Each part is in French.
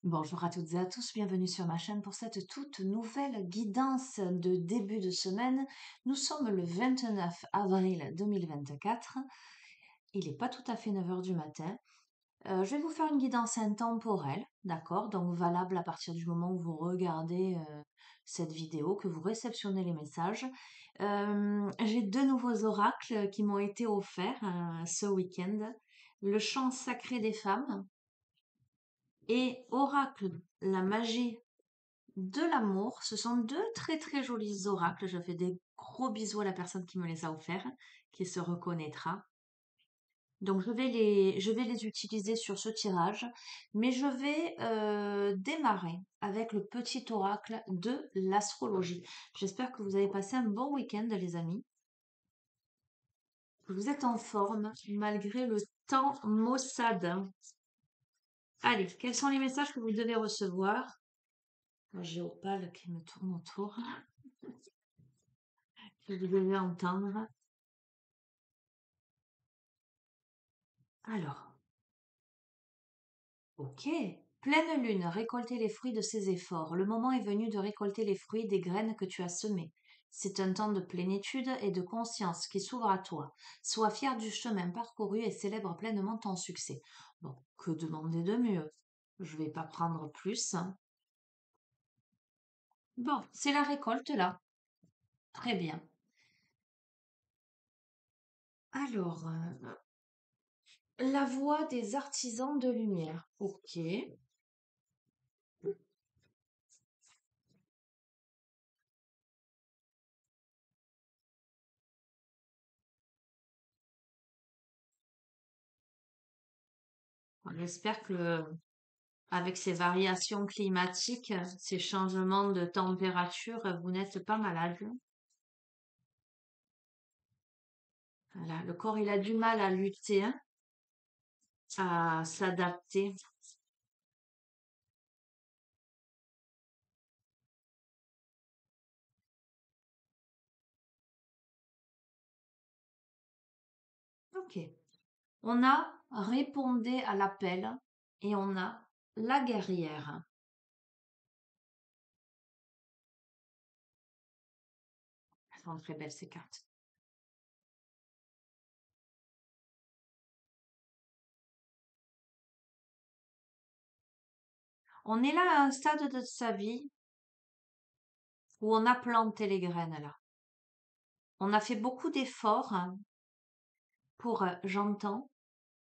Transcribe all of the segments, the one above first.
Bonjour à toutes et à tous, bienvenue sur ma chaîne pour cette toute nouvelle guidance de début de semaine. Nous sommes le 29 avril 2024. Il n'est pas tout à fait 9 heures du matin. Je vais vous faire une guidance intemporelle, d'accord? Donc valable à partir du moment où vous regardez cette vidéo, que vous réceptionnez les messages. J'ai deux nouveaux oracles qui m'ont été offerts ce week-end. Le chant sacré des femmes et oracle, la magie de l'amour. Ce sont deux très très jolis oracles. Je fais des gros bisous à la personne qui me les a offerts, qui se reconnaîtra. Donc je vais les utiliser sur ce tirage, mais je vais démarrer avec le petit oracle de l'astrologie. J'espère que vous avez passé un bon week-end, les amis. Que vous êtes en forme malgré le temps maussade. Allez, quels sont les messages que vous devez recevoir? J'ai Opale qui me tourne autour. Que vous devez entendre. Alors, ok. Pleine lune, récolter les fruits de ses efforts. Le moment est venu de récolter les fruits des graines que tu as semées. C'est un temps de plénitude et de conscience qui s'ouvre à toi. Sois fier du chemin parcouru et célèbre pleinement ton succès. Bon, que demander de mieux? Je vais pas prendre plus, hein. Bon, c'est la récolte là. Très bien. Alors, la voix des artisans de lumière. Ok. J'espère que avec ces variations climatiques, ces changements de température, vous n'êtes pas malade. Voilà, le corps, il a du mal à lutter, hein, à s'adapter. Ok. On a répondu à l'appel et on a la guerrière. Elles sont très belles ces cartes. On est là à un stade de sa vie où on a planté les graines là. On a fait beaucoup d'efforts pour, j'entends,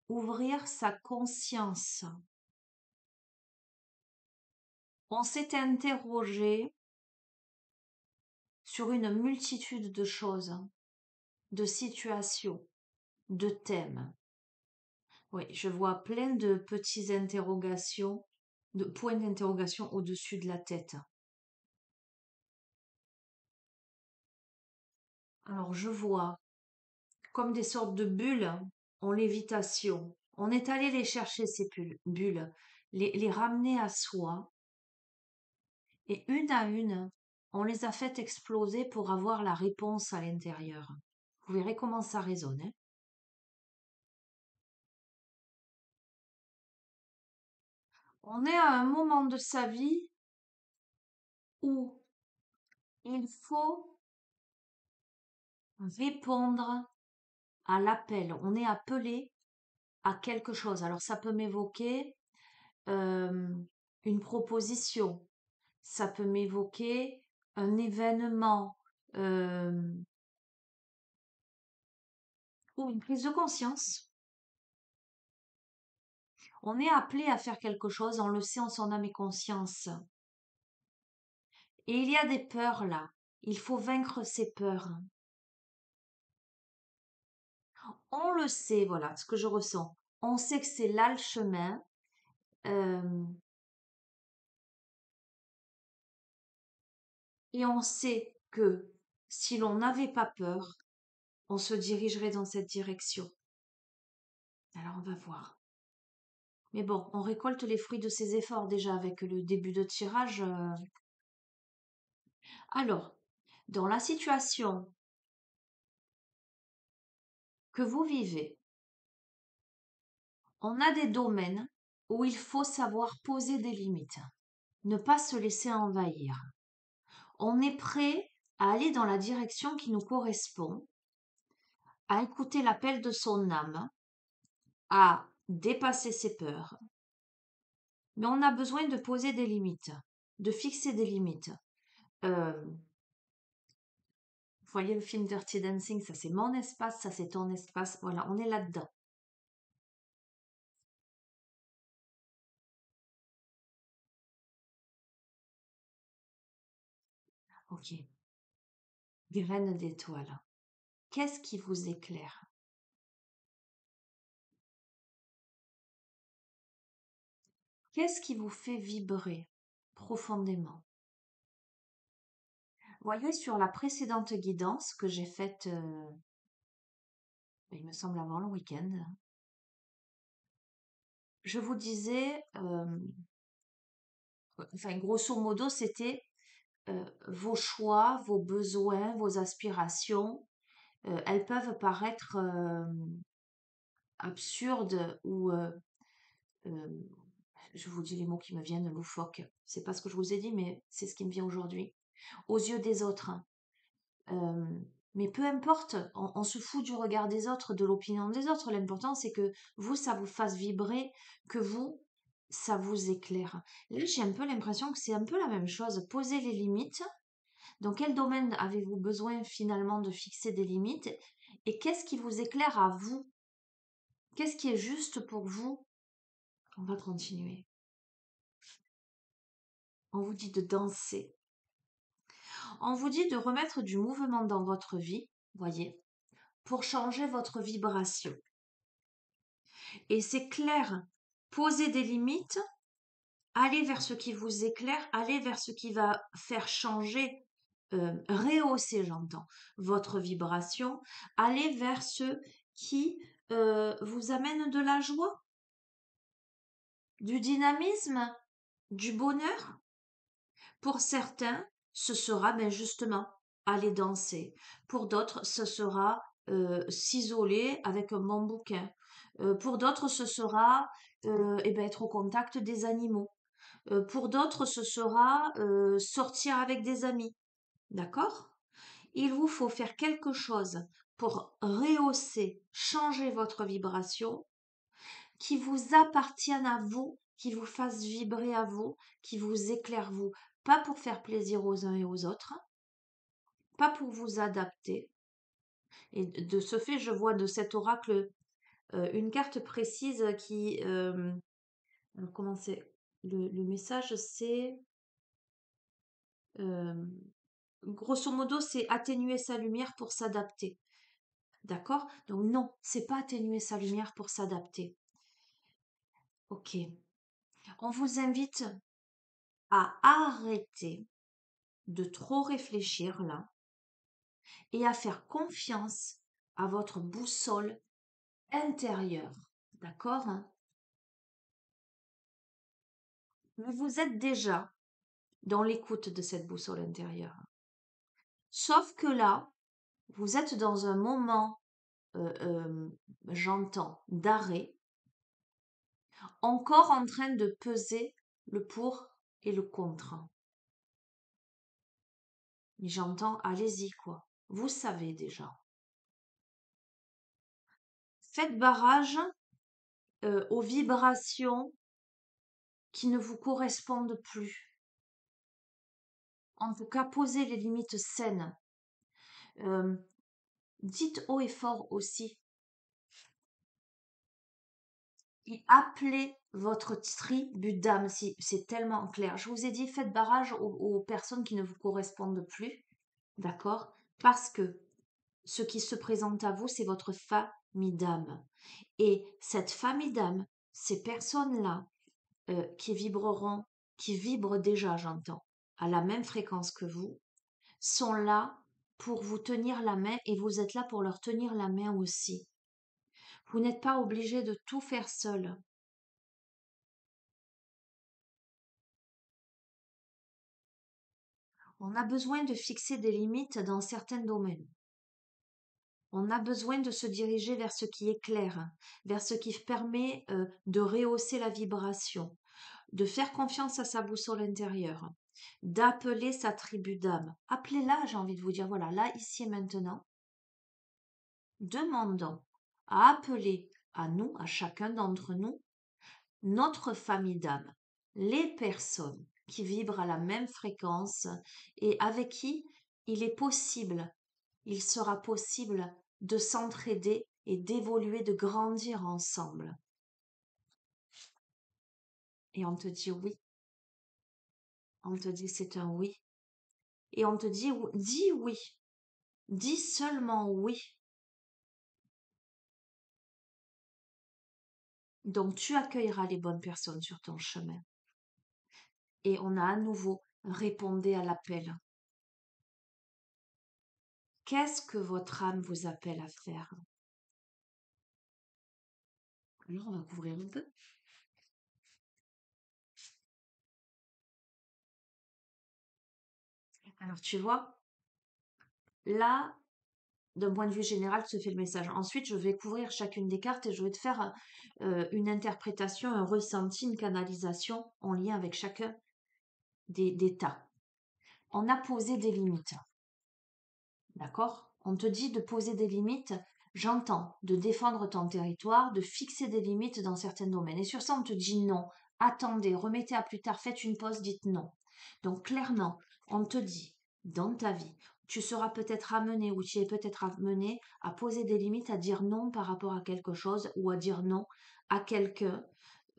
ouvrir sa conscience. On s'est interrogé sur une multitude de choses, de situations, de thèmes. Oui, je vois plein de petites interrogations, de points d'interrogation au-dessus de la tête. Alors je vois comme des sortes de bulles en lévitation. On est allé les chercher, ces bulles, les ramener à soi, et une à une, on les a fait exploser pour avoir la réponse à l'intérieur. Vous verrez comment ça résonne, hein. On est à un moment de sa vie où il faut répondre à l'appel. On est appelé à quelque chose. Alors ça peut m'évoquer euh, une proposition, ça peut m'évoquer un événement euh, ou une prise de conscience. On est appelé à faire quelque chose, on le sait en son âme et conscience. Et il y a des peurs là. Il faut vaincre ces peurs. On le sait, voilà ce que je ressens. On sait que c'est là le chemin. euh, et on sait que si l'on n'avait pas peur, on se dirigerait dans cette direction. Alors on va voir. Mais bon, on récolte les fruits de ses efforts déjà avec le début de tirage. Alors, dans la situation que vous vivez, on a des domaines où il faut savoir poser des limites, ne pas se laisser envahir. On est prêt à aller dans la direction qui nous correspond, à écouter l'appel de son âme, à dépasser ses peurs. Mais on a besoin de poser des limites, de fixer des limites. Vous voyez le film Dirty Dancing, ça c'est mon espace, ça c'est ton espace. Voilà, on est là-dedans. Ok. Graines d'étoiles. Qu'est-ce qui vous éclaire? Qu'est-ce qui vous fait vibrer profondément? Voyez sur la précédente guidance que j'ai faite, il me semble avant le week-end, je vous disais, enfin grosso modo, c'était vos choix, vos besoins, vos aspirations, elles peuvent paraître absurdes ou euh, je vous dis les mots qui me viennent, loufoques. C'est pas ce que je vous ai dit, mais c'est ce qui me vient aujourd'hui. Aux yeux des autres, hein. Euh, mais peu importe, on se fout du regard des autres, de l'opinion des autres. L'important, c'est que vous, ça vous fasse vibrer, que vous, ça vous éclaire. Là, j'ai un peu l'impression que c'est un peu la même chose. Poser les limites. Dans quel domaine avez-vous besoin finalement de fixer des limites? Et qu'est-ce qui vous éclaire à vous? Qu'est-ce qui est juste pour vous? On va continuer. On vous dit de danser. On vous dit de remettre du mouvement dans votre vie, voyez, pour changer votre vibration. Et c'est clair, poser des limites, aller vers ce qui vous éclaire, aller vers ce qui va faire changer, rehausser, j'entends, votre vibration, aller vers ce qui vous amène de la joie, du dynamisme, du bonheur. Pour certains, ce sera ben justement aller danser. Pour d'autres, ce sera s'isoler avec un bon bouquin. Pour d'autres, ce sera eh ben, être au contact des animaux. Pour d'autres, ce sera sortir avec des amis. D'accord? Il vous faut faire quelque chose pour rehausser, changer votre vibration, qui vous appartienne à vous, qui vous fasse vibrer à vous, qui vous éclaire vous. Pas pour faire plaisir aux uns et aux autres, pas pour vous adapter. Et de ce fait, je vois de cet oracle une carte précise qui... alors comment c'est le message, c'est... euh, grosso modo, c'est atténuer sa lumière pour s'adapter. D'accord? Donc non, c'est pas atténuer sa lumière pour s'adapter. Ok. On vous invite à arrêter de trop réfléchir là et à faire confiance à votre boussole intérieure. D'accord? Mais vous êtes déjà dans l'écoute de cette boussole intérieure. Sauf que là, vous êtes dans un moment, j'entends, d'arrêt, encore en train de peser le pour et le contre. Mais j'entends, allez-y quoi. Vous savez déjà. Faites barrage aux vibrations qui ne vous correspondent plus. En tout cas, posez les limites saines. Euh, Dites haut et fort aussi et appelez votre tribu d'âme, si c'est tellement clair. Je vous ai dit, faites barrage aux personnes qui ne vous correspondent plus, d'accord? Parce que ce qui se présente à vous, c'est votre famille d'âme. Et cette famille d'âme, ces personnes-là, qui vibreront, qui vibrent déjà, j'entends, à la même fréquence que vous, sont là pour vous tenir la main et vous êtes là pour leur tenir la main aussi. Vous n'êtes pas obligé de tout faire seul. On a besoin de fixer des limites dans certains domaines. On a besoin de se diriger vers ce qui est clair, vers ce qui permet de rehausser la vibration, de faire confiance à sa boussole intérieure, d'appeler sa tribu d'âme. Appelez-la, j'ai envie de vous dire, voilà, là, ici et maintenant, demandons à appeler à nous, à chacun d'entre nous, notre famille d'âme, les personnes qui vibrent à la même fréquence et avec qui il sera possible de s'entraider et d'évoluer, de grandir ensemble. Et on te dit oui. On te dit c'est un oui. Et on te dit dis oui. Dis seulement oui. Donc tu accueilleras les bonnes personnes sur ton chemin. Et on a à nouveau répondu à l'appel. Qu'est-ce que votre âme vous appelle à faire? Alors on va couvrir un peu. Alors tu vois, là, d'un point de vue général, se fait le message. Ensuite, je vais couvrir chacune des cartes et je vais te faire une interprétation, un ressenti, une canalisation en lien avec chacun des tas. On a posé des limites. D'accord? On te dit de poser des limites. J'entends de défendre ton territoire, de fixer des limites dans certains domaines. Et sur ça, on te dit non. Attendez, remettez à plus tard, faites une pause, dites non. Donc clairement, on te dit dans ta vie, tu seras peut-être amené ou tu es peut-être amené à poser des limites, à dire non par rapport à quelque chose ou à dire non à quelqu'un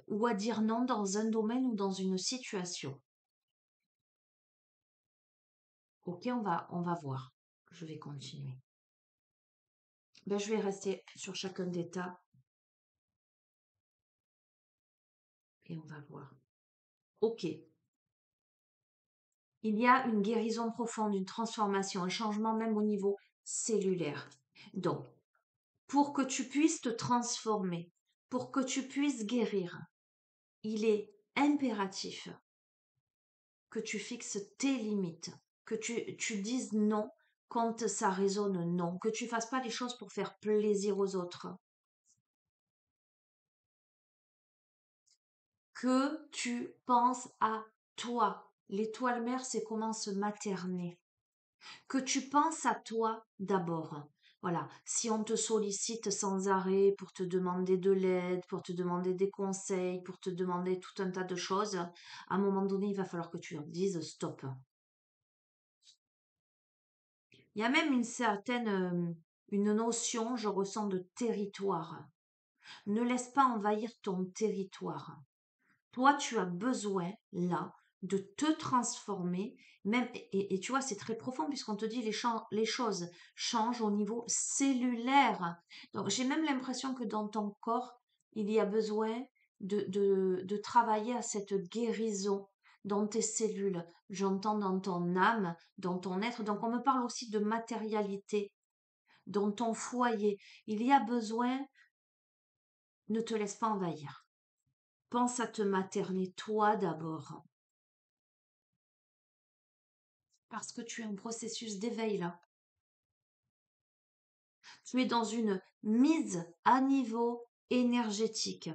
ou à dire non dans un domaine ou dans une situation. Ok, on va voir. Je vais continuer. Ben, je vais rester sur chacun des tas et on va voir. Ok. Il y a une guérison profonde, une transformation, un changement même au niveau cellulaire. Donc, pour que tu puisses te transformer, pour que tu puisses guérir, il est impératif que tu fixes tes limites, que tu dises non quand ça résonne non, que tu fasses pas les choses pour faire plaisir aux autres, que tu penses à toi. L'étoile mère, c'est comment se materner. Que tu penses à toi d'abord. Voilà, si on te sollicite sans arrêt pour te demander de l'aide, pour te demander des conseils, pour te demander tout un tas de choses, à un moment donné, il va falloir que tu leur dises stop. Il y a même une certaine, une notion, je ressens, de territoire. Ne laisse pas envahir ton territoire. Toi, tu as besoin, là, de te transformer, même, et tu vois, c'est très profond puisqu'on te dit les choses changent au niveau cellulaire. Donc, j'ai même l'impression que dans ton corps, il y a besoin de travailler à cette guérison dans tes cellules. J'entends dans ton âme, dans ton être. Donc, on me parle aussi de matérialité, dans ton foyer. Il y a besoin, ne te laisse pas envahir. Pense à te materner toi d'abord. Parce que tu es en processus d'éveil là. Tu es dans une mise à niveau énergétique.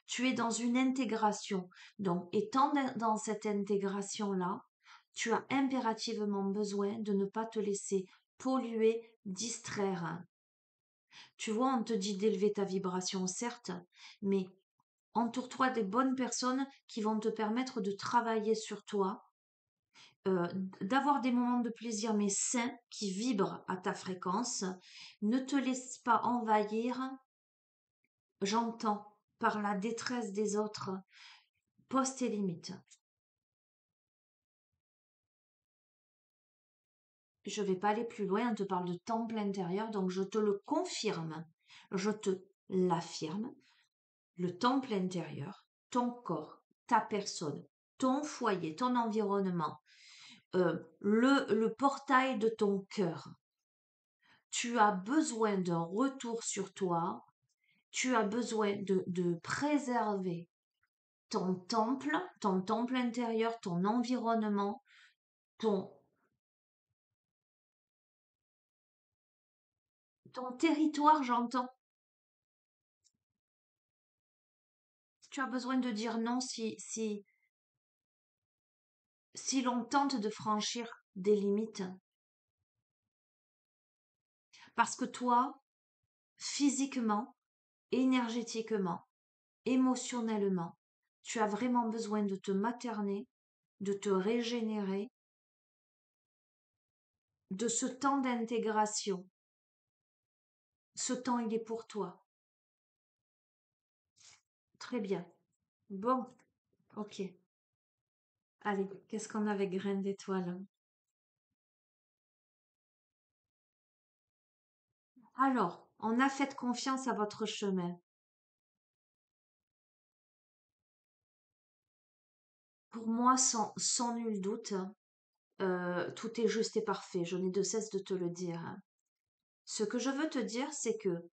Tu es dans une intégration. Donc, étant dans cette intégration-là, tu as impérativement besoin de ne pas te laisser polluer, distraire. Tu vois, on te dit d'élever ta vibration, certes, mais entoure-toi des bonnes personnes qui vont te permettre de travailler sur toi, d'avoir des moments de plaisir mais sains qui vibrent à ta fréquence. Ne te laisse pas envahir, j'entends, par la détresse des autres. Pose tes limites. Je ne vais pas aller plus loin, on te parle de temple intérieur, donc je te le confirme, je te l'affirme. Le temple intérieur, ton corps, ta personne, ton foyer, ton environnement, le portail de ton cœur. Tu as besoin d'un retour sur toi, tu as besoin de préserver ton temple intérieur, ton environnement, ton, Ton territoire, j'entends. Tu as besoin de dire non si l'on tente de franchir des limites. Parce que toi, physiquement, énergétiquement, émotionnellement, tu as vraiment besoin de te materner, de te régénérer, de ce temps d'intégration. Ce temps, il est pour toi. Très bien. Bon, ok. Allez, qu'est-ce qu'on a avec graines d'étoiles? Alors, on a fait confiance à votre chemin. Pour moi, sans nul doute, tout est juste et parfait. Je n'ai de cesse de te le dire. Ce que je veux te dire, c'est que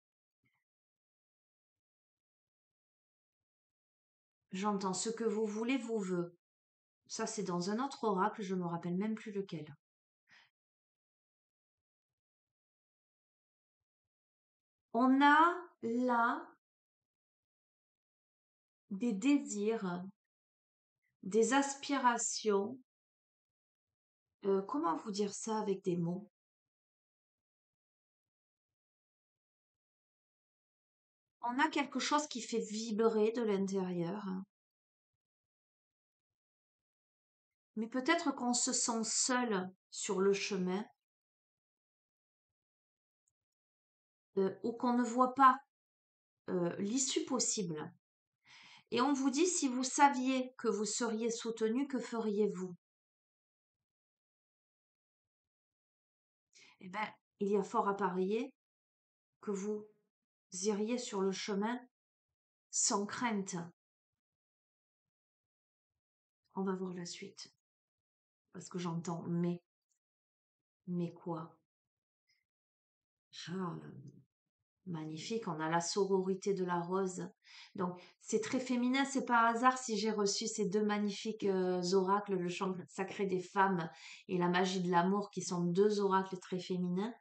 j'entends ce que vous voulez vous veut. Ça, c'est dans un autre oracle, je me rappelle même plus lequel. On a là des désirs, des aspirations. Comment vous dire ça avec des mots? On a quelque chose qui fait vibrer de l'intérieur, mais peut-être qu'on se sent seul sur le chemin, ou qu'on ne voit pas l'issue possible. Et on vous dit, si vous saviez que vous seriez soutenu, que feriez-vous? Eh bien, il y a fort à parier que vous iriez sur le chemin sans crainte. On va voir la suite. Parce que j'entends mais quoi? Ah, magnifique, on a la sororité de la rose. Donc, c'est très féminin, c'est pas un hasard si j'ai reçu ces deux magnifiques oracles, le chant sacré des femmes et la magie de l'amour, qui sont deux oracles très féminins,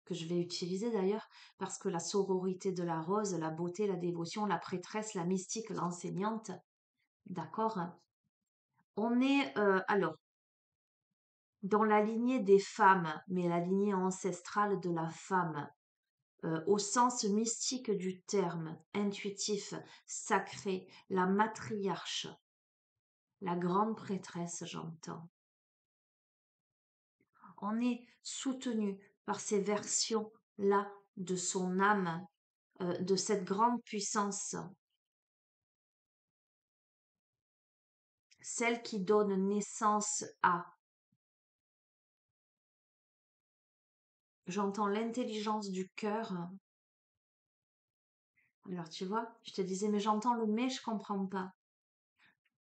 que je vais utiliser d'ailleurs, parce que la sororité de la rose, la beauté, la dévotion, la prêtresse, la mystique, l'enseignante, d'accord? On est, alors, dans la lignée des femmes, mais la lignée ancestrale de la femme, au sens mystique du terme, intuitif, sacré, la matriarche, la grande prêtresse, j'entends. On est soutenu par ces versions-là de son âme, de cette grande puissance, celle qui donne naissance à. J'entends l'intelligence du cœur. Alors tu vois, je te disais, mais j'entends le mais, je comprends pas.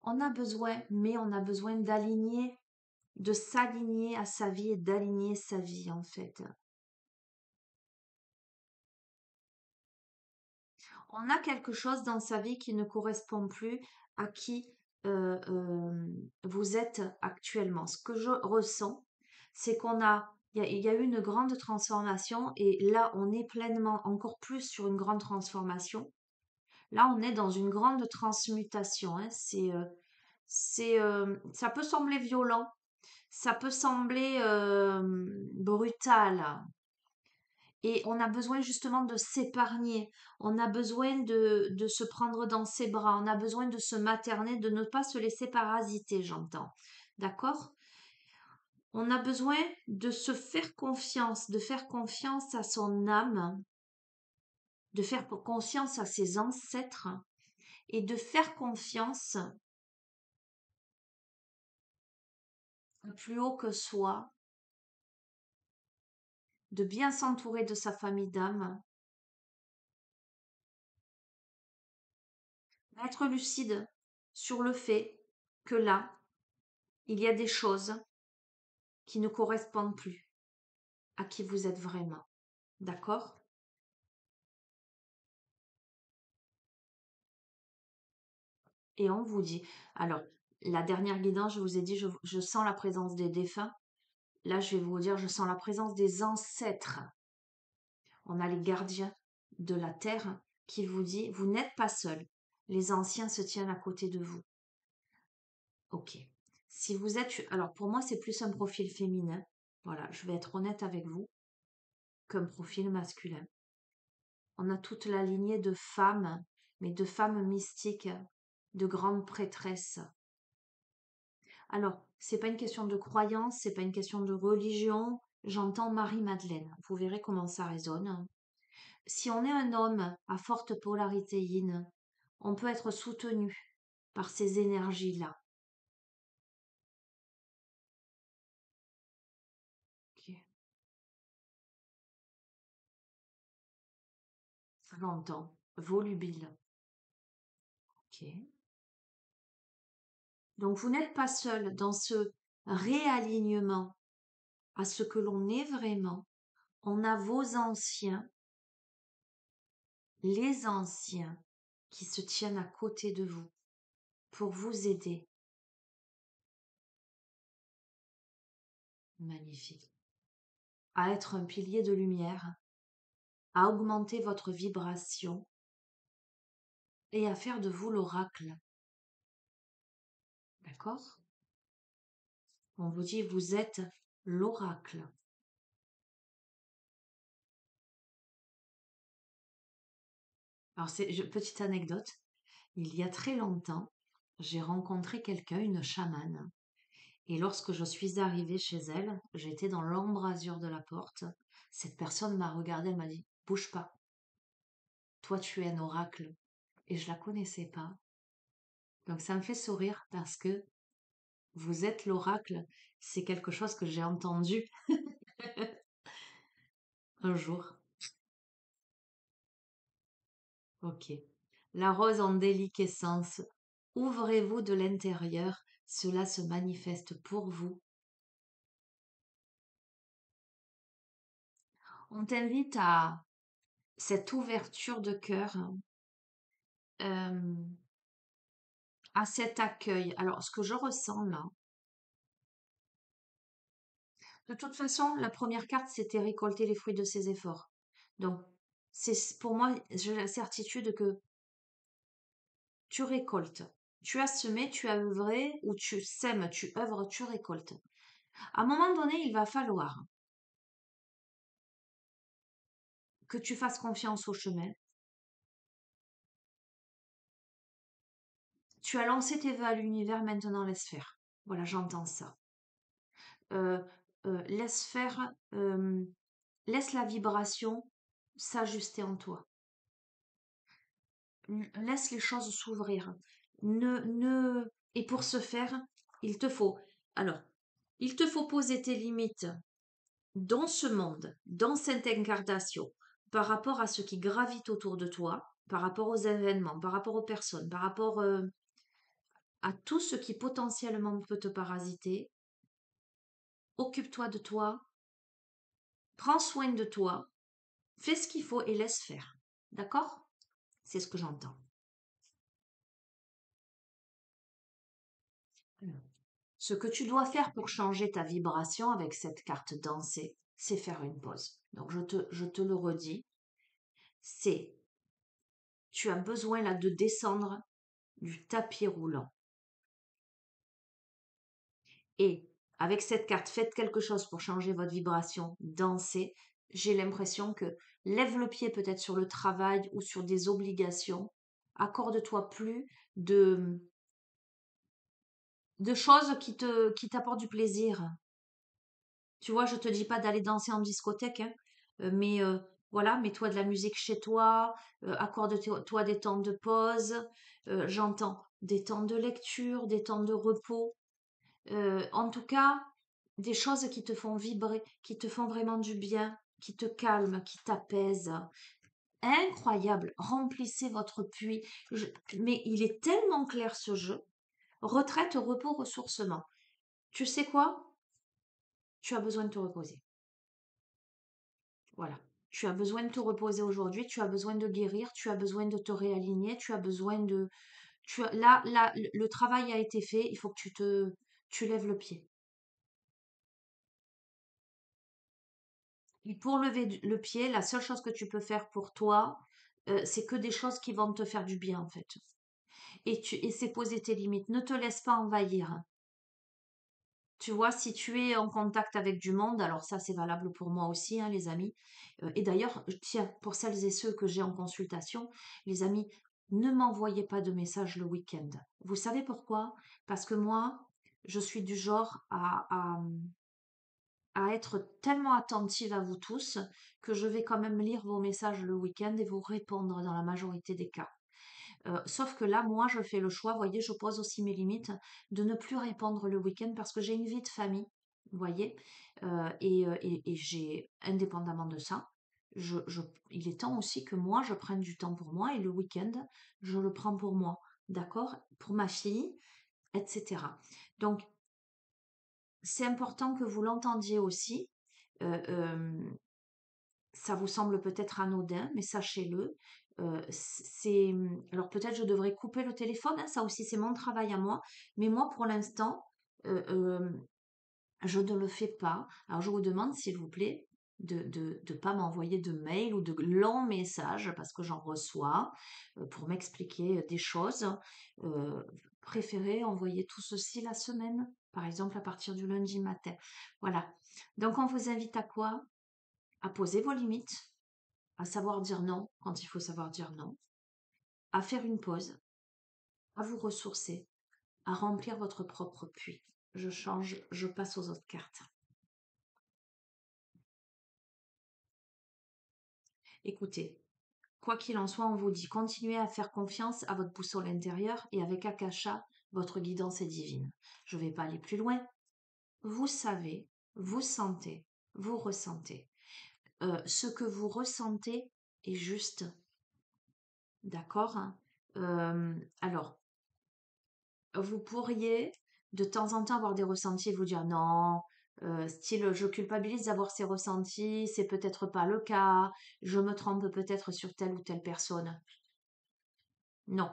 On a besoin, mais on a besoin d'aligner, de s'aligner à sa vie et d'aligner sa vie en fait. On a quelque chose dans sa vie qui ne correspond plus à qui vous êtes actuellement. Ce que je ressens, c'est il y a eu une grande transformation et là, on est pleinement encore plus sur une grande transformation. Là, on est dans une grande transmutation, hein. Ça peut sembler violent, ça peut sembler brutal. Et on a besoin justement de s'épargner, on a besoin de se prendre dans ses bras, on a besoin de se materner, de ne pas se laisser parasiter, j'entends. D'accord? On a besoin de se faire confiance, de faire confiance à son âme, de faire confiance à ses ancêtres et de faire confiance au plus haut que soi, de bien s'entourer de sa famille d'âme, être lucide sur le fait que là, il y a des choses qui ne correspondent plus à qui vous êtes vraiment. D'accord? Et on vous dit, alors, la dernière guidance, je vous ai dit, je sens la présence des défunts. Là, je vais vous dire, je sens la présence des ancêtres. On a les gardiens de la terre qui vous dit, vous n'êtes pas seul. Les anciens se tiennent à côté de vous. Ok. Si vous êtes, alors pour moi, c'est plus un profil féminin. Voilà, je vais être honnête avec vous, qu'un profil masculin. On a toute la lignée de femmes, mais de femmes mystiques, de grandes prêtresses. Alors, c'est pas une question de croyance, c'est pas une question de religion. J'entends Marie-Madeleine. Vous verrez comment ça résonne. Si on est un homme à forte polarité yin, on peut être soutenu par ces énergies-là. Ok. J'entends. Volubile. Ok. Donc vous n'êtes pas seul dans ce réalignement à ce que l'on est vraiment. On a vos anciens, les anciens, qui se tiennent à côté de vous pour vous aider. Magnifique. À être un pilier de lumière, à augmenter votre vibration et à faire de vous l'oracle. D'accord? On vous dit, vous êtes l'oracle. Alors, petite anecdote, il y a très longtemps, j'ai rencontré quelqu'un, une chamane. Et lorsque je suis arrivée chez elle, j'étais dans l'embrasure de la porte. Cette personne m'a regardée, elle m'a dit, bouge pas, toi tu es un oracle. Et je la connaissais pas. Donc ça me fait sourire parce que vous êtes l'oracle. C'est quelque chose que j'ai entendu un jour. Ok. La rose en déliquescence. Ouvrez-vous de l'intérieur. Cela se manifeste pour vous. On t'invite à cette ouverture de cœur, euh, à cet accueil. Alors, ce que je ressens là, de toute façon, la première carte, c'était récolter les fruits de ses efforts. Donc, c'est pour moi, j'ai la certitude que tu récoltes. Tu as semé, tu as œuvré, ou tu sèmes, tu œuvres, tu récoltes. À un moment donné, il va falloir que tu fasses confiance au chemin. Tu as lancé tes vœux à l'univers, maintenant laisse faire. Voilà, j'entends ça. Euh, laisse faire, laisse la vibration s'ajuster en toi. Laisse les choses s'ouvrir. Et pour ce faire, il te faut, alors, il te faut poser tes limites dans ce monde, dans cette incarnation, par rapport à ce qui gravite autour de toi, par rapport aux événements, par rapport aux personnes, par rapport à tout ce qui potentiellement peut te parasiter. Occupe-toi de toi, prends soin de toi, fais ce qu'il faut et laisse faire. D'accord? C'est ce que j'entends. Ce que tu dois faire pour changer ta vibration avec cette carte dansée, c'est faire une pause. Donc je te le redis, c'est tu as besoin là de descendre du tapis roulant. Et avec cette carte, faites quelque chose pour changer votre vibration, dansez. J'ai l'impression que lève le pied peut-être sur le travail ou sur des obligations. Accorde-toi plus de choses qui t'apportent du plaisir. Tu vois, je te dis pas d'aller danser en discothèque, hein, mais voilà, mets-toi de la musique chez toi, accorde-toi des temps de pause, j'entends des temps de lecture, des temps de repos, en tout cas, des choses qui te font vibrer, qui te font vraiment du bien, qui te calment, qui t'apaisent. Incroyable, remplissez votre puits. Mais il est tellement clair ce jeu. Retraite, repos, ressourcement. Tu sais quoi? Tu as besoin de te reposer. Voilà. Tu as besoin de te reposer aujourd'hui, tu as besoin de guérir, tu as besoin de te réaligner, tu as besoin de... Là, le travail a été fait, il faut que tu lèves le pied. Et pour lever le pied, la seule chose que tu peux faire pour toi, c'est que des choses qui vont te faire du bien, en fait. Et c'est poser tes limites. Ne te laisse pas envahir. Tu vois, si tu es en contact avec du monde, alors ça c'est valable pour moi aussi, hein, les amis. Et d'ailleurs, tiens, pour celles et ceux que j'ai en consultation, les amis, ne m'envoyez pas de messages le week-end. Vous savez pourquoi? Parce que moi, je suis du genre à être tellement attentive à vous tous que je vais quand même lire vos messages le week-end et vous répondre dans la majorité des cas. Sauf que là, moi, je fais le choix, vous voyez, je pose aussi mes limites de ne plus répondre le week-end parce que j'ai une vie de famille, vous voyez, et j'ai, indépendamment de ça, il est temps aussi que moi, je prenne du temps pour moi et le week-end, je le prends pour moi, d'accord? Pour ma fille, etc. Donc, c'est important que vous l'entendiez aussi. Euh, euh, Ça vous semble peut-être anodin, mais sachez-le. Alors peut-être je devrais couper le téléphone, hein, ça aussi c'est mon travail à moi, mais moi pour l'instant, euh, euh, je ne le fais pas. Alors je vous demande s'il vous plaît de pas m'envoyer de mails ou de longs messages parce que j'en reçois pour m'expliquer des choses. Euh, Préférez envoyer tout ceci la semaine, par exemple à partir du lundi matin. Voilà. Donc on vous invite à quoi? À poser vos limites, à savoir dire non quand il faut savoir dire non, à faire une pause, à vous ressourcer, à remplir votre propre puits. Je change, je passe aux autres cartes. Écoutez, quoi qu'il en soit, on vous dit continuez à faire confiance à votre boussole intérieure et avec Akasha, votre guidance est divine. Je ne vais pas aller plus loin. Vous savez, vous sentez, vous ressentez. Ce que vous ressentez est juste. D'accord, hein. Alors, vous pourriez de temps en temps avoir des ressentis et vous dire non, style je culpabilise d'avoir ces ressentis, c'est peut-être pas le cas, je me trompe peut-être sur telle ou telle personne. Non.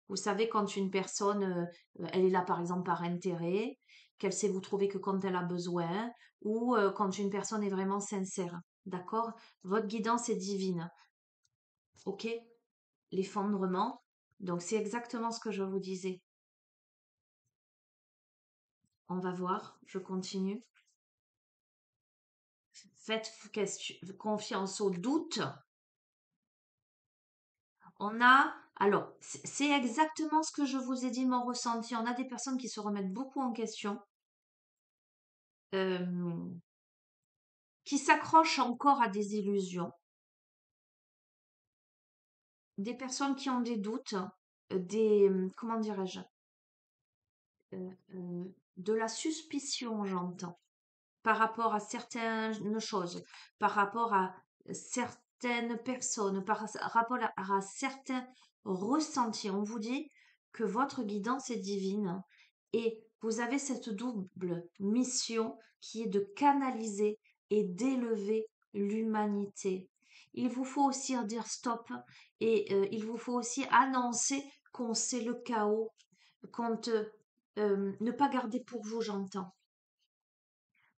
Vous savez, quand une personne, elle est là par exemple par intérêt, qu'elle sait vous trouver que quand elle a besoin, ou quand une personne est vraiment sincère. D'accord? Votre guidance est divine. Ok? L'effondrement. Donc c'est exactement ce que je vous disais. On va voir, je continue. Faites confiance au doute. On a, alors, c'est exactement ce que je vous ai dit, mon ressenti. On a des personnes qui se remettent beaucoup en question, euh, qui s'accrochent encore à des illusions, des personnes qui ont des doutes, comment dirais-je, de la suspicion, j'entends, par rapport à certaines choses, par rapport à certaines personnes, par rapport à certains ressentis. On vous dit que votre guidance est divine et vous avez cette double mission qui est de canaliser et d'élever l'humanité. Il vous faut aussi dire stop et il vous faut aussi annoncer qu'on sait le chaos, ne pas garder pour vous, j'entends.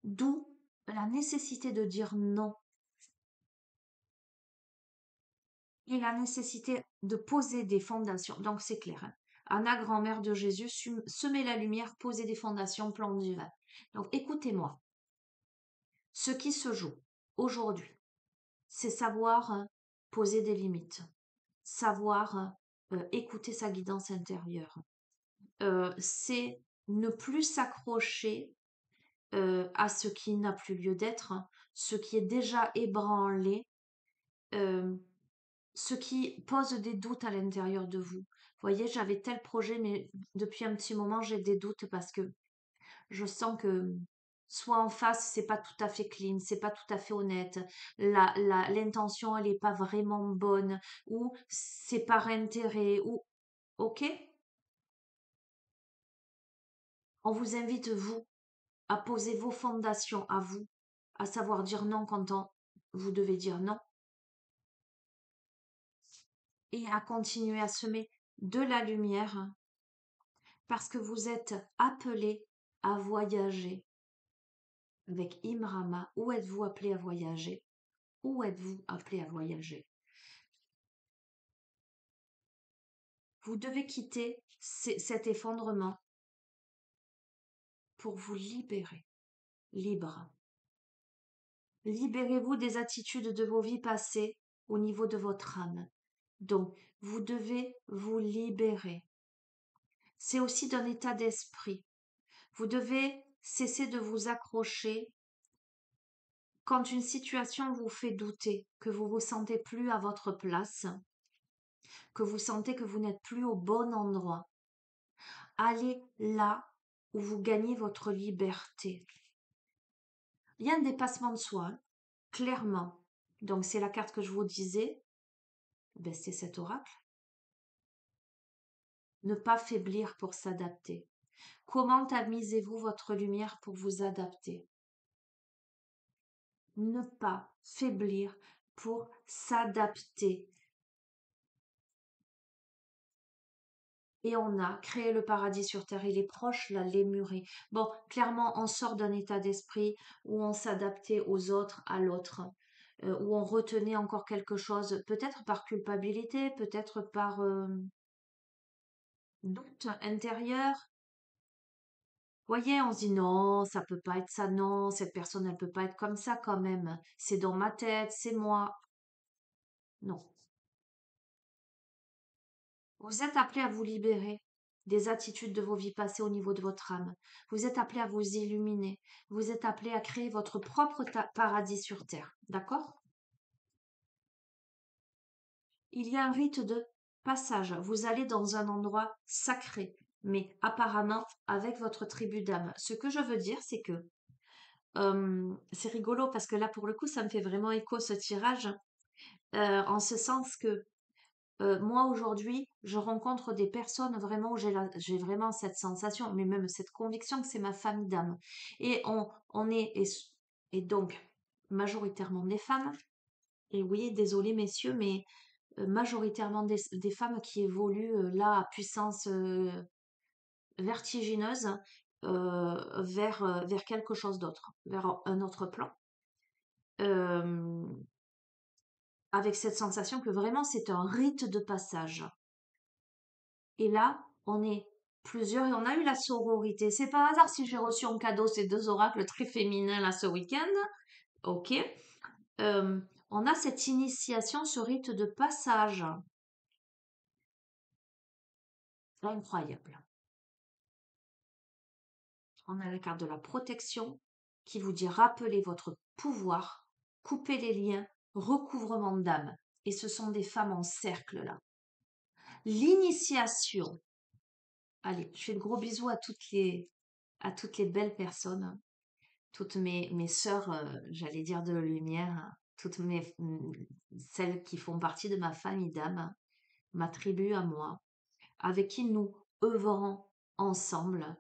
D'où la nécessité de dire non et la nécessité de poser des fondations. Donc c'est clair, hein. Anna, grand-mère de Jésus, semer la lumière, poser des fondations, plan divin. Donc écoutez-moi. Ce qui se joue aujourd'hui, c'est savoir poser des limites, savoir écouter sa guidance intérieure. C'est ne plus s'accrocher à ce qui n'a plus lieu d'être, ce qui est déjà ébranlé, euh, ce qui pose des doutes à l'intérieur de vous. Vous voyez, j'avais tel projet, mais depuis un petit moment, j'ai des doutes parce que je sens que soit en face, c'est pas tout à fait clean, c'est pas tout à fait honnête, l'intention, elle est pas vraiment bonne, ou c'est par intérêt, ou ok, on vous invite, vous, à poser vos fondations à vous, à savoir dire non quand vous devez dire non, et à continuer à semer de la lumière parce que vous êtes appelé à voyager avec Imrama. Où êtes-vous appelé à voyager? Où êtes-vous appelé à voyager? Vous devez quitter cet effondrement pour vous libérer, libre. Libérez-vous des attitudes de vos vies passées au niveau de votre âme. Donc, vous devez vous libérer. C'est aussi d'un état d'esprit. Vous devez cesser de vous accrocher quand une situation vous fait douter, que vous vous sentez plus à votre place, que vous sentez que vous n'êtes plus au bon endroit. Allez là où vous gagnez votre liberté. Il y a un dépassement de soi, clairement. Donc, c'est la carte que je vous disais. Ben, c'est cet oracle. Ne pas faiblir pour s'adapter. Comment tamisez-vous votre lumière pour vous adapter? Ne pas faiblir pour s'adapter. Et on a créé le paradis sur terre. Il est proche, là, les murets. Bon, clairement, on sort d'un état d'esprit où on s'adaptait aux autres, à l'autre, où on retenait encore quelque chose, peut-être par culpabilité, peut-être par doute intérieur. Voyez, on se dit non, ça peut pas être ça, non, cette personne, elle peut pas être comme ça quand même. C'est dans ma tête, c'est moi. Non. Vous êtes appelé à vous libérer des attitudes de vos vies passées au niveau de votre âme. Vous êtes appelé à vous illuminer. Vous êtes appelé à créer votre propre paradis sur terre. D'accord? Il y a un rite de passage. Vous allez dans un endroit sacré, mais apparemment avec votre tribu d'âme. Ce que je veux dire, c'est que c'est rigolo parce que là, pour le coup, ça me fait vraiment écho ce tirage, en ce sens que moi, aujourd'hui, je rencontre des personnes vraiment où j'ai vraiment cette sensation, mais même cette conviction que c'est ma famille d'âme. Et on est, et donc, majoritairement des femmes. Et oui, désolé messieurs, mais majoritairement des femmes qui évoluent là à puissance vertigineuse vers quelque chose d'autre, vers un autre plan. Euh, avec cette sensation que vraiment c'est un rite de passage. Et là, on est plusieurs et on a eu la sororité. C'est par hasard si j'ai reçu en cadeau ces deux oracles très féminins là ce week-end. Ok. Euh, on a cette initiation, ce rite de passage. Incroyable. On a la carte de la protection qui vous dit rappelez votre pouvoir, coupez les liens, recouvrement d'âme. Et ce sont des femmes en cercle là. L'initiation. Allez, je fais de gros bisous à toutes les belles personnes, toutes mes sœurs, j'allais dire de lumière, toutes celles qui font partie de ma famille d'âme, ma tribu à moi, avec qui nous œuvrons ensemble.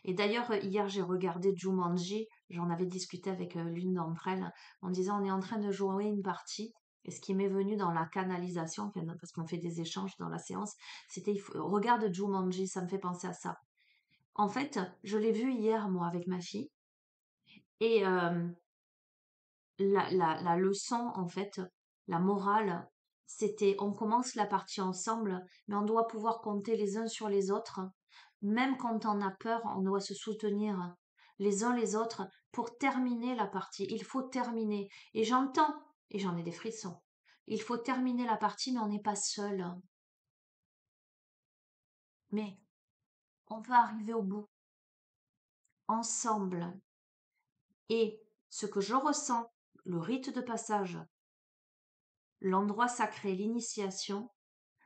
Et d'ailleurs, hier, j'ai regardé Jumanji, j'en avais discuté avec l'une d'entre elles, en disant on est en train de jouer une partie. Et ce qui m'est venu dans la canalisation, enfin, parce qu'on fait des échanges dans la séance, c'était regarde Jumanji, ça me fait penser à ça. En fait, je l'ai vu hier, moi, avec ma fille, et la leçon, en fait, la morale, c'était on commence la partie ensemble, mais on doit pouvoir compter les uns sur les autres. Même quand on a peur, on doit se soutenir les uns les autres pour terminer la partie. Il faut terminer. Et j'entends, et j'en ai des frissons, il faut terminer la partie, mais on n'est pas seul. Mais on va arriver au bout, ensemble. Et ce que je ressens, le rite de passage, l'endroit sacré, l'initiation,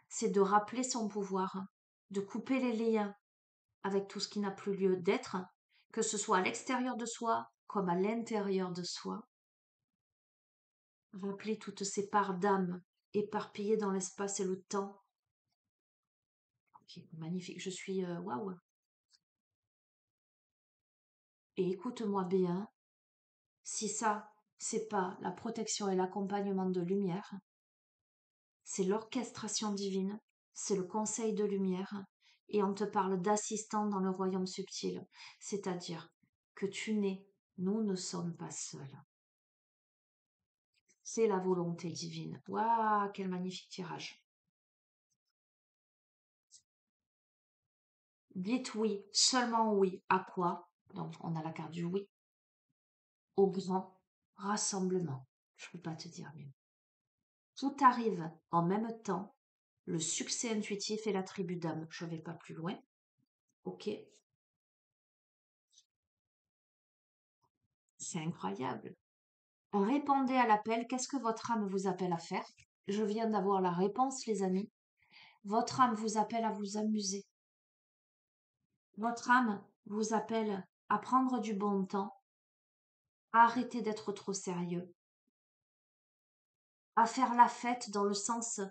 c'est de rappeler son pouvoir, de couper les liens avec tout ce qui n'a plus lieu d'être, que ce soit à l'extérieur de soi comme à l'intérieur de soi. Rappeler toutes ces parts d'âme éparpillées dans l'espace et le temps. Ok, magnifique, je suis waouh. Et écoute-moi bien, si ça, c'est pas la protection et l'accompagnement de lumière, c'est l'orchestration divine, c'est le conseil de lumière, et on te parle d'assistant dans le royaume subtil, c'est-à-dire que tu n'es Nous ne sommes pas seuls. C'est la volonté divine. Waouh, quel magnifique tirage. Dites oui, seulement oui. À quoi? Donc, on a la carte du oui. Au grand rassemblement. Je ne peux pas te dire mieux. Tout arrive en même temps. Le succès intuitif et la tribu d'âme. Je ne vais pas plus loin. Ok. C'est incroyable. Répondez à l'appel. Qu'est-ce que votre âme vous appelle à faire? Je viens d'avoir la réponse, les amis. Votre âme vous appelle à vous amuser. Votre âme vous appelle à prendre du bon temps, à arrêter d'être trop sérieux, à faire la fête dans le sens,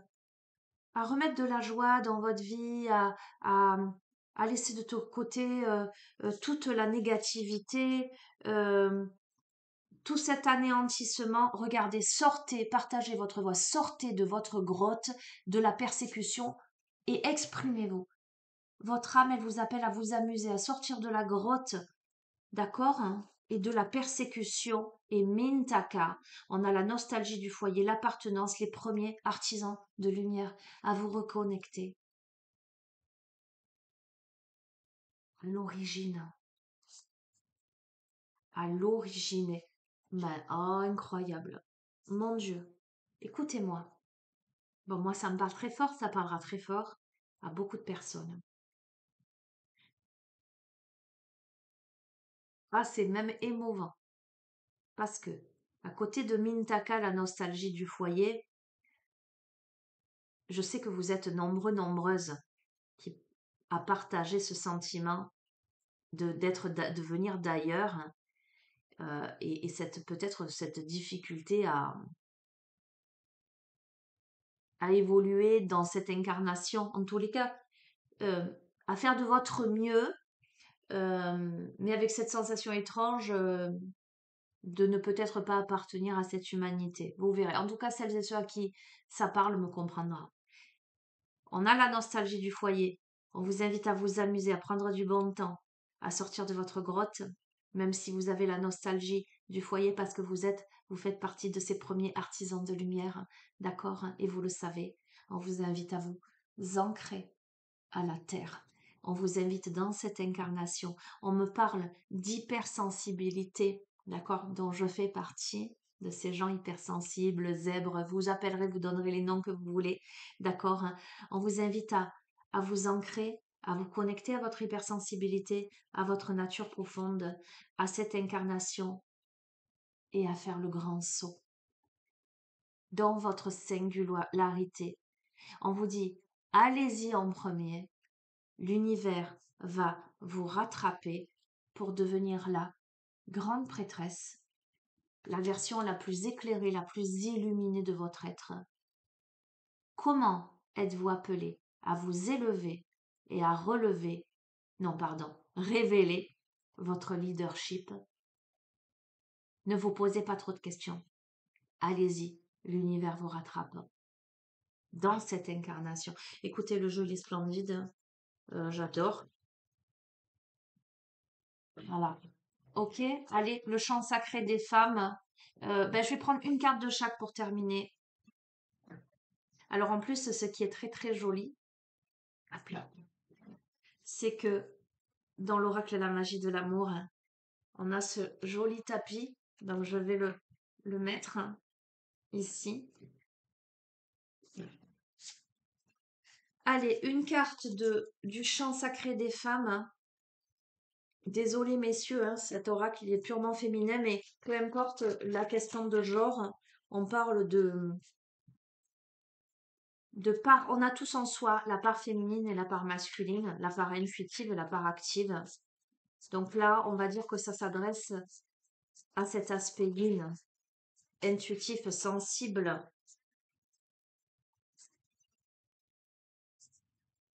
à remettre de la joie dans votre vie, à, à laisser de côté toute la négativité, euh, tout cet anéantissement. Regardez, sortez, partagez votre voix, sortez de votre grotte, de la persécution et exprimez-vous. Votre âme, elle vous appelle à vous amuser, à sortir de la grotte, d'accord, hein, et de la persécution. Et Mintaka, on a la nostalgie du foyer, l'appartenance, les premiers artisans de lumière, à vous reconnecter à l'origine, à l'origine. Mais, oh, incroyable. Mon Dieu, écoutez-moi. Bon, moi, ça me parle très fort, ça parlera très fort à beaucoup de personnes. Ah, c'est même émouvant. Parce que, à côté de Mintaka, la nostalgie du foyer, je sais que vous êtes nombreux, nombreuses qui à partager ce sentiment de venir d'ailleurs, et cette peut-être cette difficulté à évoluer dans cette incarnation. En tous les cas, euh, à faire de votre mieux, mais avec cette sensation étrange de ne peut-être pas appartenir à cette humanité. Vous verrez. En tout cas, celles et ceux à qui ça parle me comprendront. On a la nostalgie du foyer. On vous invite à vous amuser, à prendre du bon temps, à sortir de votre grotte, même si vous avez la nostalgie du foyer parce que vous faites partie de ces premiers artisans de lumière, d'accord? Et vous le savez. On vous invite à vous ancrer à la terre. On vous invite dans cette incarnation. On me parle d'hypersensibilité, d'accord, dont je fais partie, de ces gens hypersensibles, zèbres. Vous appellerez, vous donnerez les noms que vous voulez, d'accord. On vous invite à vous ancrer, à vous connecter à votre hypersensibilité, à votre nature profonde, à cette incarnation et à faire le grand saut dans votre singularité. On vous dit, allez-y en premier. L'univers va vous rattraper pour devenir la grande prêtresse, la version la plus éclairée, la plus illuminée de votre être. Comment êtes-vous appelé à vous élever et à relever, non pardon, révéler votre leadership? Ne vous posez pas trop de questions. Allez-y, l'univers vous rattrape dans cette incarnation. Écoutez, le jeu est splendide, j'adore. Voilà. Ok, allez, le chant sacré des femmes. Je vais prendre une carte de chaque pour terminer. Alors en plus, ce qui est très très joli, c'est que dans l'oracle et la magie de l'amour, on a ce joli tapis. Donc je vais le mettre ici. Allez, une carte du chant sacré des femmes. Désolée messieurs, hein, cet oracle il est purement féminin, mais peu importe la question de genre, on parle de part, on a tous en soi la part féminine et la part masculine, la part intuitive et la part active. Donc là, on va dire que ça s'adresse à cet aspect yin, intuitif, sensible.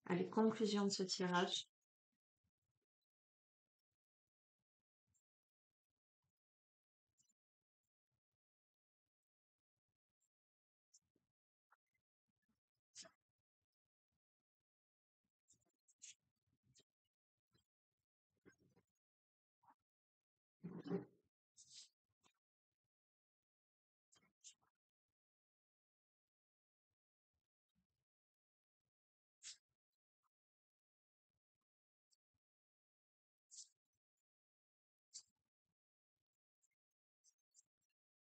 Allez, conclusion de ce tirage.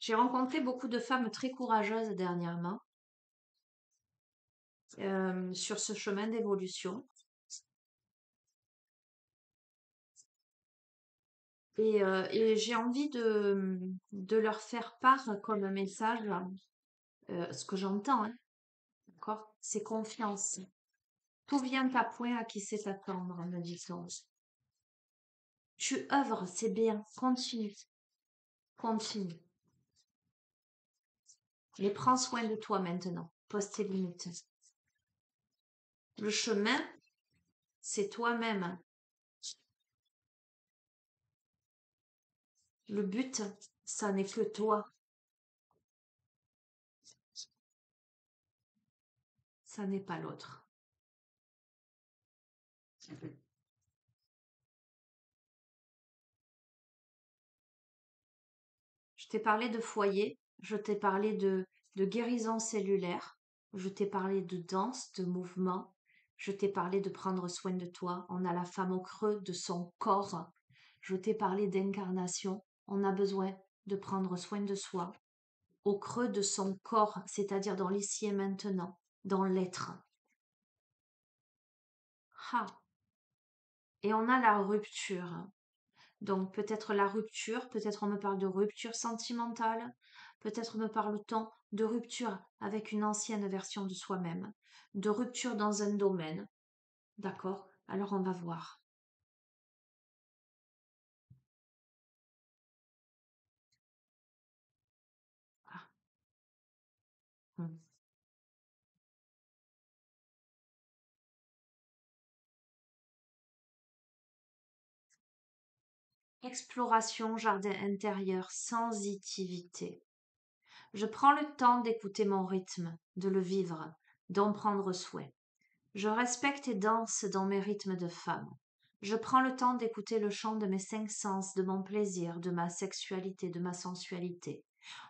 J'ai rencontré beaucoup de femmes très courageuses dernièrement sur ce chemin d'évolution. Et j'ai envie de leur faire part comme un message, ce que j'entends, hein, d'accord? C'est confiance. Tout vient à point à qui sait attendre, me dit-on. Tu œuvres, c'est bien. Continue, continue. Mais prends soin de toi maintenant. Pose tes limites. Le chemin, c'est toi-même. Le but, ça n'est que toi. Ça n'est pas l'autre. Je t'ai parlé de foyer, je t'ai parlé de guérison cellulaire, je t'ai parlé de danse, de mouvement, je t'ai parlé de prendre soin de toi. On a la femme au creux de son corps. Je t'ai parlé d'incarnation. On a besoin de prendre soin de soi au creux de son corps, c'est-à-dire dans l'ici et maintenant, dans l'être. Ha. Et on a la rupture. Donc peut-être la rupture, peut-être on me parle de rupture sentimentale, peut-être me parle-t-on de rupture avec une ancienne version de soi-même, de rupture dans un domaine. D'accord? Alors on va voir. Ah, hmm. Exploration jardin intérieur, sensitivité. Je prends le temps d'écouter mon rythme, de le vivre, d'en prendre soin. Je respecte et danse dans mes rythmes de femme. Je prends le temps d'écouter le chant de mes cinq sens, de mon plaisir, de ma sexualité, de ma sensualité.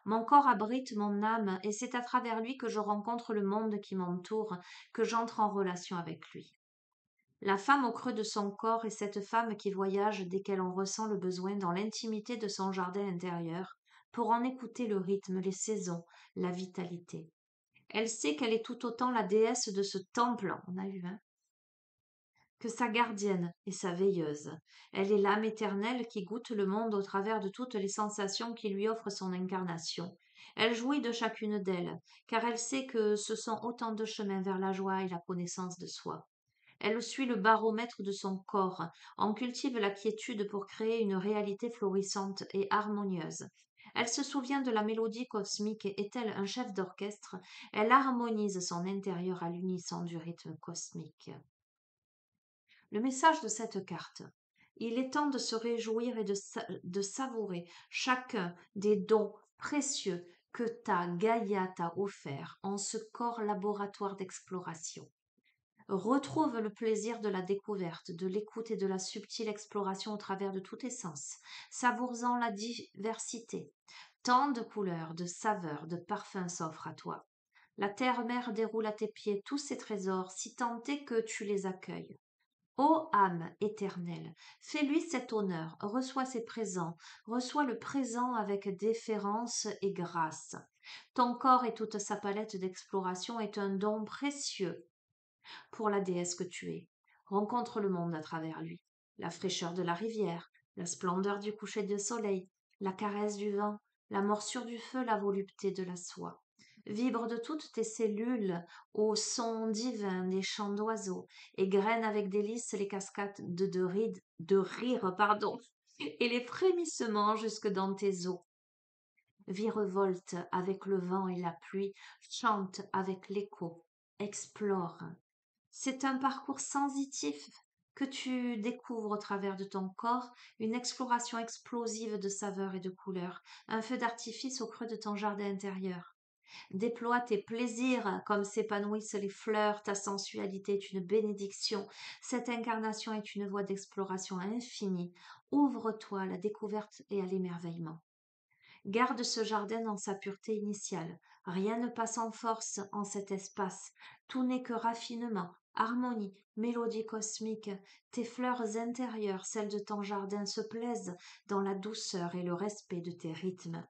Mon corps abrite mon âme et c'est à travers lui que je rencontre le monde qui m'entoure, que j'entre en relation avec lui. La femme au creux de son corps est cette femme qui voyage dès qu'elle en ressent le besoin dans l'intimité de son jardin intérieur, pour en écouter le rythme, les saisons, la vitalité. Elle sait qu'elle est tout autant la déesse de ce temple, on a vu, hein, que sa gardienne et sa veilleuse. Elle est l'âme éternelle qui goûte le monde au travers de toutes les sensations qui lui offrent son incarnation. Elle jouit de chacune d'elles, car elle sait que ce sont autant de chemins vers la joie et la connaissance de soi. Elle suit le baromètre de son corps, en cultive la quiétude pour créer une réalité florissante et harmonieuse. Elle se souvient de la mélodie cosmique et tel un chef d'orchestre, elle harmonise son intérieur à l'unisson du rythme cosmique. Le message de cette carte. Il est temps de se réjouir et de savourer chacun des dons précieux que ta Gaïa t'a offert en ce corps laboratoire d'exploration. Retrouve le plaisir de la découverte, de l'écoute et de la subtile exploration au travers de tous tes sens, savourant la diversité. Tant de couleurs, de saveurs, de parfums s'offrent à toi. La terre-mère déroule à tes pieds tous ses trésors, si tant est que tu les accueilles. Ô âme éternelle, fais-lui cet honneur, reçois ses présents, reçois le présent avec déférence et grâce. Ton corps et toute sa palette d'exploration est un don précieux pour la déesse que tu es. Rencontre le monde à travers lui. La fraîcheur de la rivière, la splendeur du coucher de soleil, la caresse du vent, la morsure du feu, la volupté de la soie. Vibre de toutes tes cellules au son divin des chants d'oiseaux et graine avec délice les cascades de rire, pardon, et les frémissements jusque dans tes os. Virevolte avec le vent et la pluie, chante avec l'écho, explore. C'est un parcours sensitif que tu découvres au travers de ton corps, une exploration explosive de saveurs et de couleurs, un feu d'artifice au creux de ton jardin intérieur. Déploie tes plaisirs comme s'épanouissent les fleurs, ta sensualité est une bénédiction, cette incarnation est une voie d'exploration infinie. Ouvre-toi à la découverte et à l'émerveillement. Garde ce jardin dans sa pureté initiale. Rien ne passe en force en cet espace. Tout n'est que raffinement, harmonie, mélodie cosmique. Tes fleurs intérieures, celles de ton jardin, se plaisent dans la douceur et le respect de tes rythmes.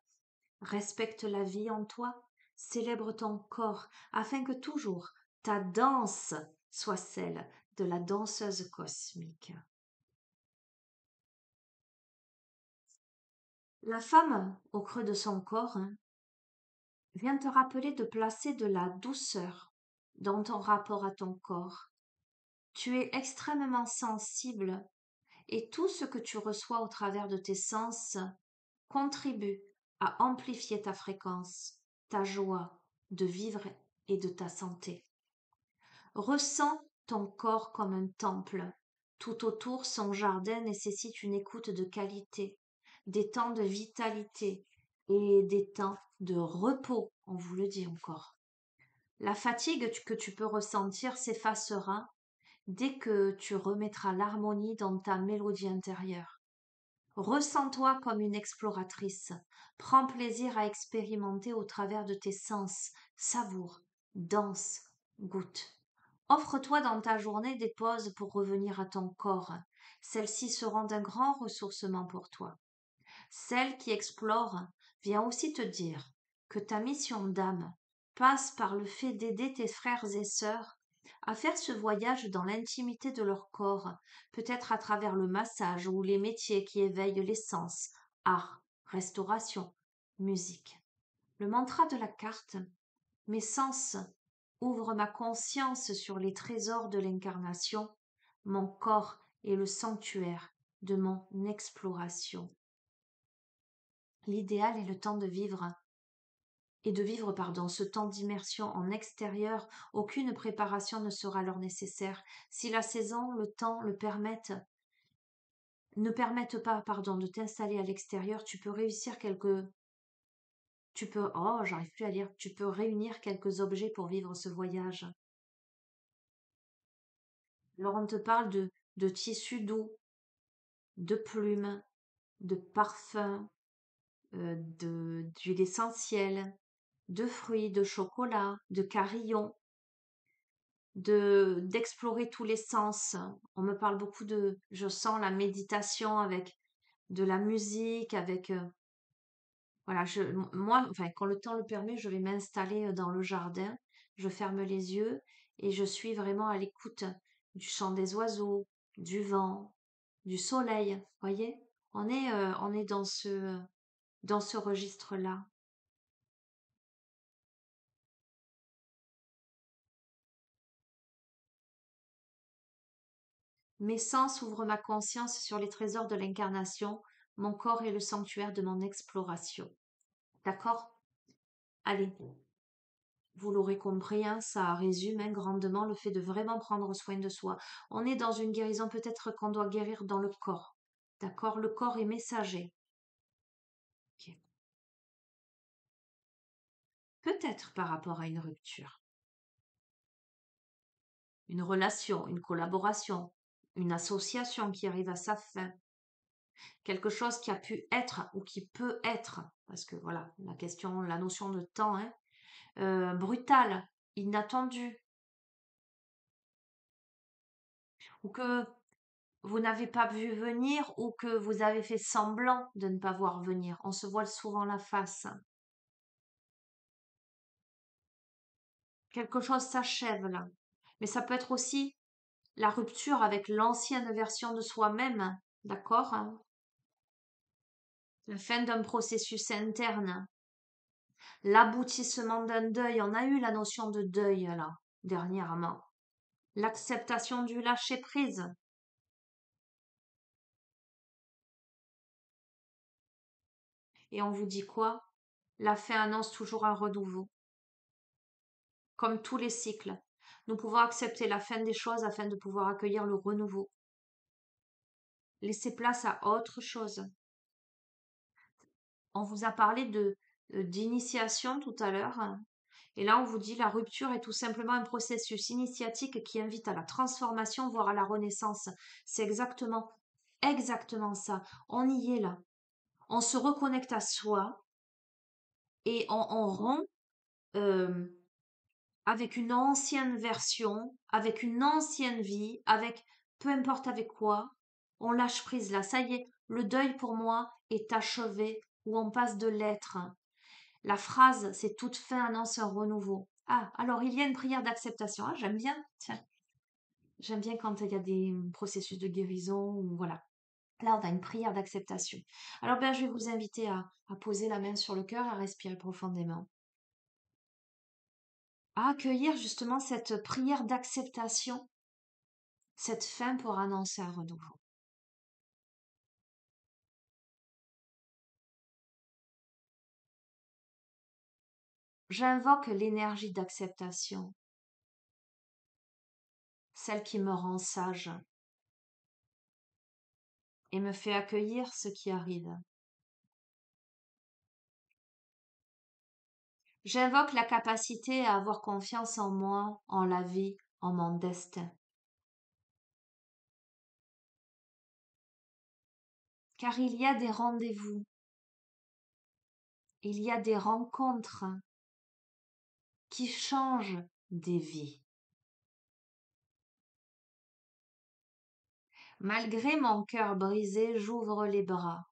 Respecte la vie en toi, célèbre ton corps, afin que toujours ta danse soit celle de la danseuse cosmique. La femme, au creux de son corps, vient te rappeler de placer de la douceur dans ton rapport à ton corps. Tu es extrêmement sensible et tout ce que tu reçois au travers de tes sens contribue à amplifier ta fréquence, ta joie de vivre et de ta santé. Ressens ton corps comme un temple. Tout autour, son jardin nécessite une écoute de qualité, des temps de vitalité et des temps de repos, on vous le dit encore. La fatigue que tu peux ressentir s'effacera dès que tu remettras l'harmonie dans ta mélodie intérieure. Ressens-toi comme une exploratrice. Prends plaisir à expérimenter au travers de tes sens. Savoure, danse, goûte. Offre-toi dans ta journée des pauses pour revenir à ton corps. Celles-ci seront d'un grand ressourcement pour toi. Celle qui explore vient aussi te dire que ta mission d'âme passe par le fait d'aider tes frères et sœurs à faire ce voyage dans l'intimité de leur corps, peut-être à travers le massage ou les métiers qui éveillent les sens, art, restauration, musique. Le mantra de la carte, mes sens ouvrent ma conscience sur les trésors de l'incarnation, mon corps est le sanctuaire de mon exploration. L'idéal est le temps de vivre ce temps d'immersion en extérieur. Aucune préparation ne sera alors nécessaire. Si la saison, le temps ne permettent pas, de t'installer à l'extérieur, tu peux tu peux réunir quelques objets pour vivre ce voyage. Alors on te parle de tissus doux, de plumes, de parfums, d'huile essentielle, de fruits, de chocolat, de carillon, d'explorer tous les sens. On me parle beaucoup je sens la méditation avec de la musique, avec voilà, moi, enfin, quand le temps le permet, je vais m'installer dans le jardin, je ferme les yeux et je suis vraiment à l'écoute du chant des oiseaux, du vent, du soleil. Voyez, on est dans ce registre-là. Mes sens ouvrent ma conscience sur les trésors de l'incarnation. Mon corps est le sanctuaire de mon exploration. D'accord? Allez, vous l'aurez compris, hein, ça résume grandement le fait de vraiment prendre soin de soi. On est dans une guérison, peut-être qu'on doit guérir dans le corps. D'accord? Le corps est messager. Ok. Peut-être par rapport à une rupture, une relation, une collaboration, une association qui arrive à sa fin, quelque chose qui a pu être ou qui peut être, parce que voilà, la notion de temps, hein, brutal, inattendu, ou que vous n'avez pas vu venir ou que vous avez fait semblant de ne pas voir venir. On se voile souvent la face. Quelque chose s'achève là. Mais ça peut être aussi la rupture avec l'ancienne version de soi-même, d'accord? La fin d'un processus interne, l'aboutissement d'un deuil. On a eu la notion de deuil là, dernièrement. L'acceptation du lâcher-prise. Et on vous dit quoi? La fin annonce toujours un renouveau. Comme tous les cycles, nous pouvons accepter la fin des choses afin de pouvoir accueillir le renouveau. Laisser place à autre chose. On vous a parlé d'initiation tout à l'heure. Et là, on vous dit la rupture est tout simplement un processus initiatique qui invite à la transformation, voire à la renaissance. C'est exactement ça. On y est là. On se reconnecte à soi et on rompt euh, avec une ancienne version, avec une ancienne vie, avec peu importe avec quoi, on lâche prise là. Ça y est, le deuil pour moi est achevé, où on passe de l'être. La phrase, c'est toute fin annonce un renouveau. Ah, alors il y a une prière d'acceptation. Ah, j'aime bien. Tiens, j'aime bien quand il y a des processus de guérison ou voilà. Là, on a une prière d'acceptation. Alors, ben, je vais vous inviter à poser la main sur le cœur, à respirer profondément, à accueillir justement cette prière d'acceptation, cette fin pour annoncer un renouveau. J'invoque l'énergie d'acceptation, celle qui me rend sage et me fait accueillir ce qui arrive. J'invoque la capacité à avoir confiance en moi, en la vie, en mon destin. Car il y a des rendez-vous, il y a des rencontres qui changent des vies. Malgré mon cœur brisé, j'ouvre les bras.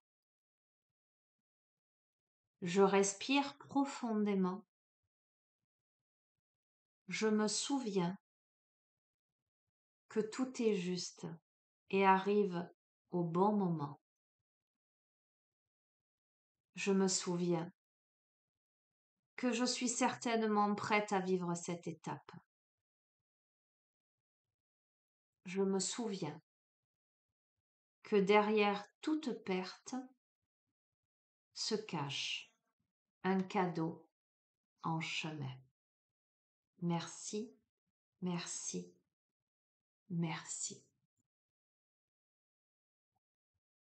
Je respire profondément. Je me souviens que tout est juste et arrive au bon moment. Je me souviens que je suis certainement prête à vivre cette étape. Je me souviens que derrière toute perte se cache un cadeau en chemin. Merci, merci, merci.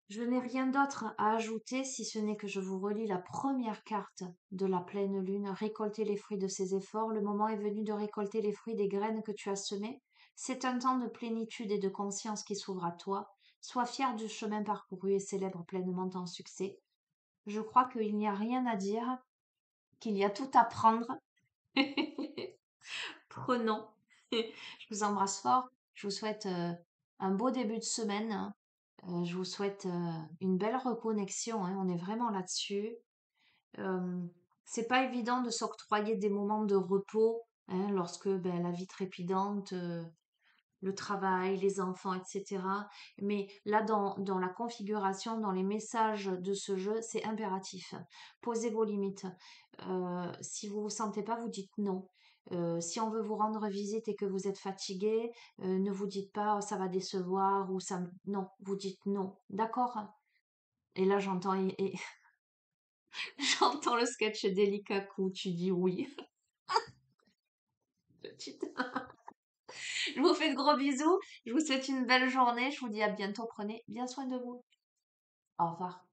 Je n'ai rien d'autre à ajouter si ce n'est que je vous relis la première carte de la pleine lune. Récolter les fruits de ses efforts. Le moment est venu de récolter les fruits des graines que tu as semées. C'est un temps de plénitude et de conscience qui s'ouvre à toi. Sois fier du chemin parcouru et célèbre pleinement ton succès. Je crois qu'il n'y a rien à dire, qu'il y a tout à prendre. Prenons. Je vous embrasse fort. Je vous souhaite un beau début de semaine, hein. Je vous souhaite une belle reconnexion, hein. On est vraiment là-dessus. Euh, c'est pas évident de s'octroyer des moments de repos, hein, lorsque ben, la vie trépidante, le travail, les enfants, etc. Mais là, dans la configuration, dans les messages de ce jeu, c'est impératif. Posez vos limites. Si vous ne vous sentez pas, vous dites non. Si on veut vous rendre visite et que vous êtes fatigué, ne vous dites pas: oh, ça va décevoir ou ça. Non, vous dites non. D'accord? Et là, j'entends j'entends le sketch délicat où tu dis oui. Petite. Je vous fais de gros bisous. Je vous souhaite une belle journée. Je vous dis à bientôt. Prenez bien soin de vous. Au revoir.